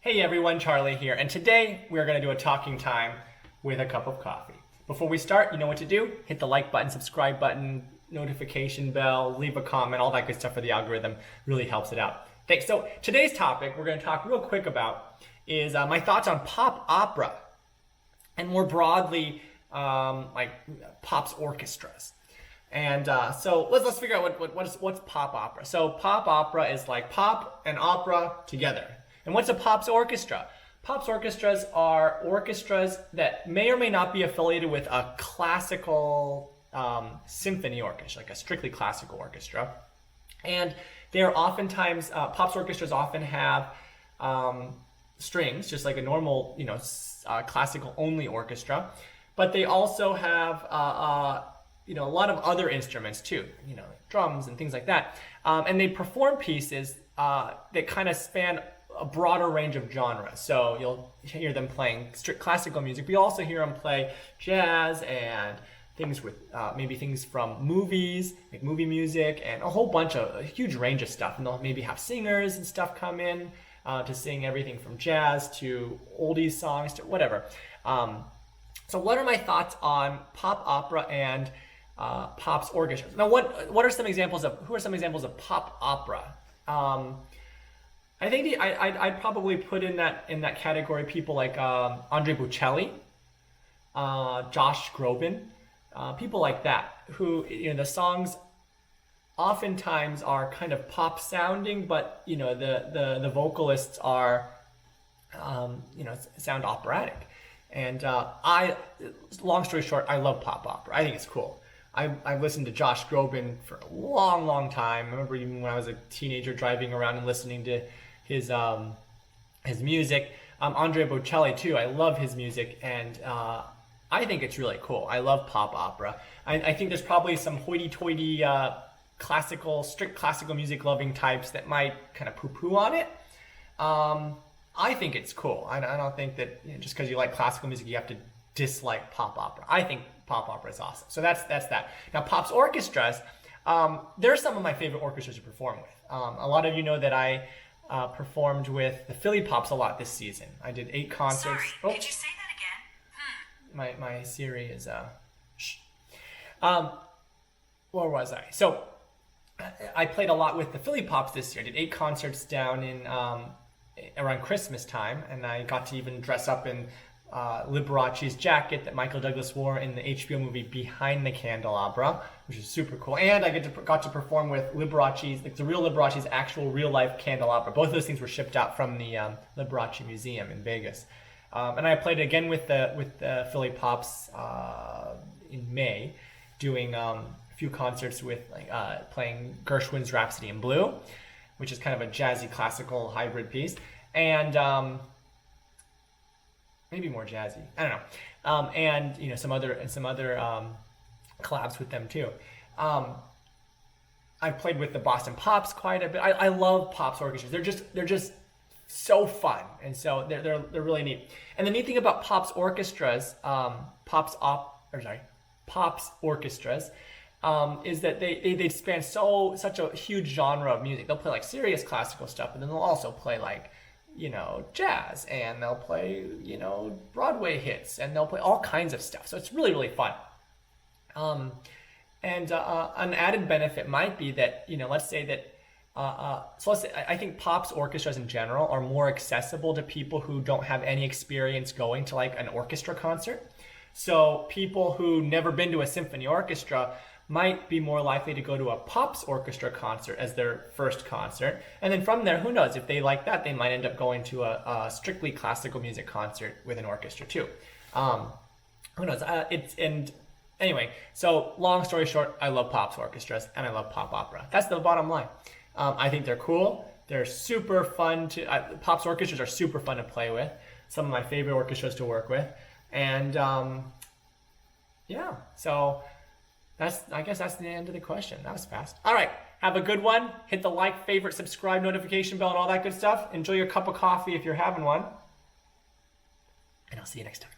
Hey everyone, Charlie here, and today we're going to do a talking time with a cup of coffee. Before we start, you know what to do. Hit the like button, subscribe button, notification bell, leave a comment, all that good stuff for the algorithm. Really helps it out. Thanks. So today's topic we're going to talk real quick about is my thoughts on pop opera, and more broadly, like pop's orchestras. And so let's figure out what's pop opera. So pop opera is like pop and opera together. And what's a pop's orchestra? Pop's orchestras are orchestras that may or may not be affiliated with a classical symphony orchestra, like a strictly classical orchestra. And they're oftentimes, pop's orchestras often have strings, just like a normal, classical only orchestra. But they also have, a lot of other instruments too, like drums and things like that. And they perform pieces that kind of span a broader range of genres. So you'll hear them playing strict classical music, but you also hear them play jazz and things with maybe things from movies, like movie music, and a huge range of stuff. And they'll maybe have singers and stuff come in to sing everything from jazz to oldies songs to whatever. So what are my thoughts on pop opera and pop's orchestras? Now, who are some examples of pop opera? I think I'd probably put in that category people like Andrea Bocelli, Josh Groban, people like that, who the songs oftentimes are kind of pop sounding, but the vocalists are sound operatic. And long story short, I love pop opera. I think it's cool. I've listened to Josh Groban for a long time. I remember even when I was a teenager driving around and listening to his music. Andrea Bocelli too. I love his music, and I think it's really cool. I love pop opera. I think there's probably some hoity-toity strict classical music loving types that might kind of poo-poo on it. I think it's cool. I don't think that just because you like classical music you have to dislike pop opera. I think pop opera is awesome. So that's that. Now pop's orchestras, they're some of my favorite orchestras to perform with. A lot of you know that I performed with the Philly Pops a lot this season. I did 8 concerts. Sorry, could you say that again? My Siri is shh. Where was I? So I played a lot with the Philly Pops this year. I did 8 concerts down in around Christmas time, and I got to even dress up in Liberace's jacket that Michael Douglas wore in the HBO movie Behind the Candelabra, which is super cool. And I got to perform with Liberace's, like the real Liberace's actual real life candelabra. Both of those things were shipped out from the Liberace Museum in Vegas. And I played again with the Philly Pops in May, doing a few concerts with playing Gershwin's Rhapsody in Blue, which is kind of a jazzy classical hybrid piece, and maybe more jazzy. I don't know. And some other collabs with them too. I've played with the Boston Pops quite a bit. I love Pop's orchestras. They're just so fun, and so they're really neat. And the neat thing about Pop's orchestras, Pop's orchestras, is that they span such a huge genre of music. They'll play like serious classical stuff, and then they'll also play like jazz, and they'll play Broadway hits, and they'll play all kinds of stuff. So it's really, really fun. And an added benefit might be that let's say that I think pop's orchestras in general are more accessible to people who don't have any experience going to like an orchestra concert. So people who never been to a symphony orchestra might be more likely to go to a pop's orchestra concert as their first concert. And then from there, who knows, if they like that, they might end up going to a strictly classical music concert with an orchestra too. Who knows? Anyway, so long story short, I love pop's orchestras and I love pop opera. That's the bottom line. I think they're cool. They're super fun pop's orchestras are super fun to play with. Some of my favorite orchestras to work with. And yeah, so I guess that's the end of the question. That was fast. All right, have a good one. Hit the like, favorite, subscribe, notification bell, and all that good stuff. Enjoy your cup of coffee if you're having one. And I'll see you next time.